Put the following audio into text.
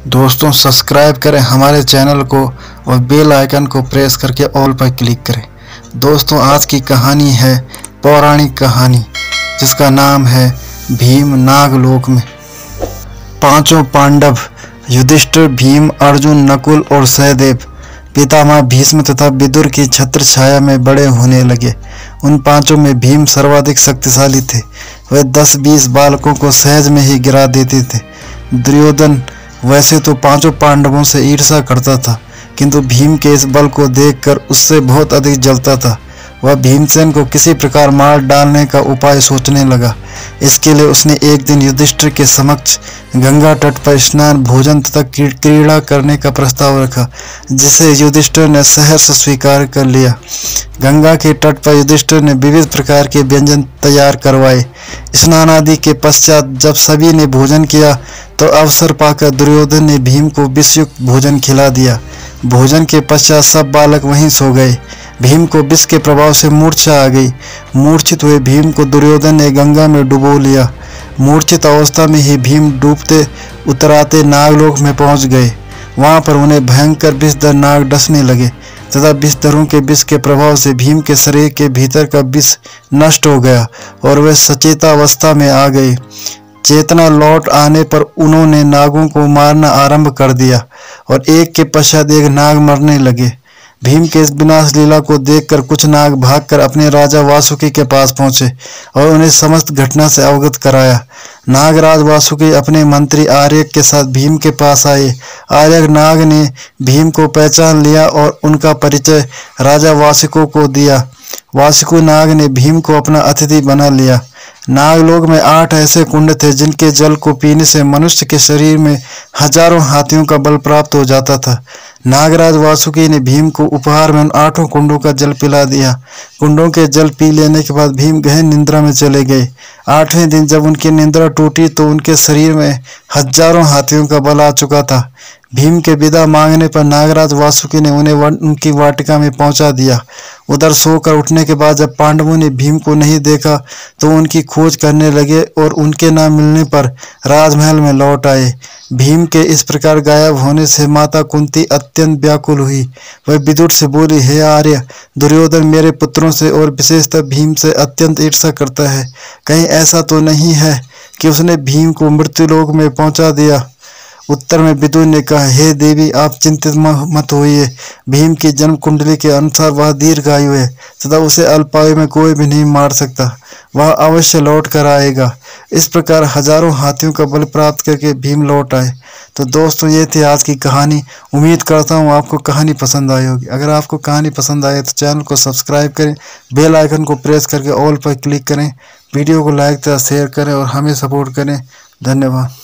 दोस्तों सब्सक्राइब करें हमारे चैनल को और बेल आइकन को प्रेस करके ऑल पर क्लिक करें। दोस्तों आज की कहानी है पौराणिक कहानी जिसका नाम है भीम नागलोक में। पांचों पांडव युधिष्ठिर, भीम, अर्जुन, नकुल और सहदेव पितामह भीष्म तथा विदुर की छत्र छाया में बड़े होने लगे। उन पांचों में भीम सर्वाधिक शक्तिशाली थे। वे 10-20 बालकों को सहज में ही गिरा देते थे। दुर्योधन वैसे तो पांचों पांडवों से ईर्ष्या करता था, किंतु भीम के इस बल को देखकर उससे बहुत अधिक जलता था। वह भीमसेन को किसी प्रकार मार डालने का उपाय सोचने लगा। इसके लिए उसने एक दिन युधिष्ठिर के समक्ष गंगा तट पर स्नान, भोजन तथा क्रीड़ा करने का प्रस्ताव रखा, जिसे युधिष्ठिर ने सहर्ष स्वीकार कर लिया। गंगा के तट पर युधिष्ठिर ने विविध प्रकार के व्यंजन तैयार करवाए। स्नान आदि के पश्चात जब सभी ने भोजन किया तो अवसर पाकर दुर्योधन ने भीम को विषयुक्त भोजन खिला दिया। भोजन के पश्चात सब बालक वहीं सो गए। भीम को विष के प्रभाव से मूर्छा आ गई। मूर्छित हुए भीम को दुर्योधन ने गंगा में डुबो लिया। मूर्छित अवस्था में ही भीम डूबते उतराते नागलोक में पहुंच गए। वहां पर उन्हें भयंकर विषधर नाग डसने लगे तथा विषधरों के विष के प्रभाव से भीम के शरीर के भीतर का विष नष्ट हो गया और वे सचेतावस्था में आ गए। चेतना लौट आने पर उन्होंने नागों को मारना आरंभ कर दिया और एक के पश्चात एक नाग मरने लगे। भीम के इस विनाश लीला को देखकर कुछ नाग भागकर अपने राजा वासुकी के पास पहुंचे और उन्हें समस्त घटना से अवगत कराया। नागराज वासुकी अपने मंत्री आर्यक के साथ भीम के पास आए। आर्यक नाग ने भीम को पहचान लिया और उनका परिचय राजा वासुकी को दिया। वासुकी नाग ने भीम को अपना अतिथि बना लिया। नागलोक में 8 ऐसे कुंड थे जिनके जल को पीने से मनुष्य के शरीर में हजारों हाथियों का बल प्राप्त हो जाता था। नागराज वासुकी ने भीम को उपहार में उन 8 कुंडों का जल पिला दिया। कुंडों के जल पी लेने के बाद भीम गहन निद्रा में चले गए। 8वें दिन जब उनकी निद्रा टूटी तो उनके शरीर में हजारों हाथियों का बल आ चुका था। भीम के विदा मांगने पर नागराज वासुकी ने उन्हें उनकी वाटिका में पहुंचा दिया। उधर सोकर उठने के बाद जब पांडवों ने भीम को नहीं देखा तो उनकी खोज करने लगे और उनके न मिलने पर राजमहल में लौट आए। भीम के इस प्रकार गायब होने से माता कुंती अत्यंत व्याकुल हुई। वह विदुर से बोली, हे आर्य, दुर्योधन मेरे पुत्रों से और विशेषतः भीम से अत्यंत ईर्ष्या करता है। कहीं ऐसा तो नहीं है कि उसने भीम को मृत्युलोक में पहुंचा दिया? उत्तर में विदुर ने कहा, हे देवी, आप चिंतित मत होइए। भीम की जन्म कुंडली के अनुसार वह दीर्घायु है तथा उसे अल्पायु में कोई भी नहीं मार सकता। वह अवश्य लौट कर आएगा। इस प्रकार हजारों हाथियों का बल प्राप्त करके भीम लौट आए। तो दोस्तों ये थी आज की कहानी। उम्मीद करता हूँ आपको कहानी पसंद आई होगी। अगर आपको कहानी पसंद आए तो चैनल को सब्सक्राइब करें, बेल आइकन को प्रेस करके ऑल पर क्लिक करें, वीडियो को लाइक तथा शेयर करें और हमें सपोर्ट करें। धन्यवाद।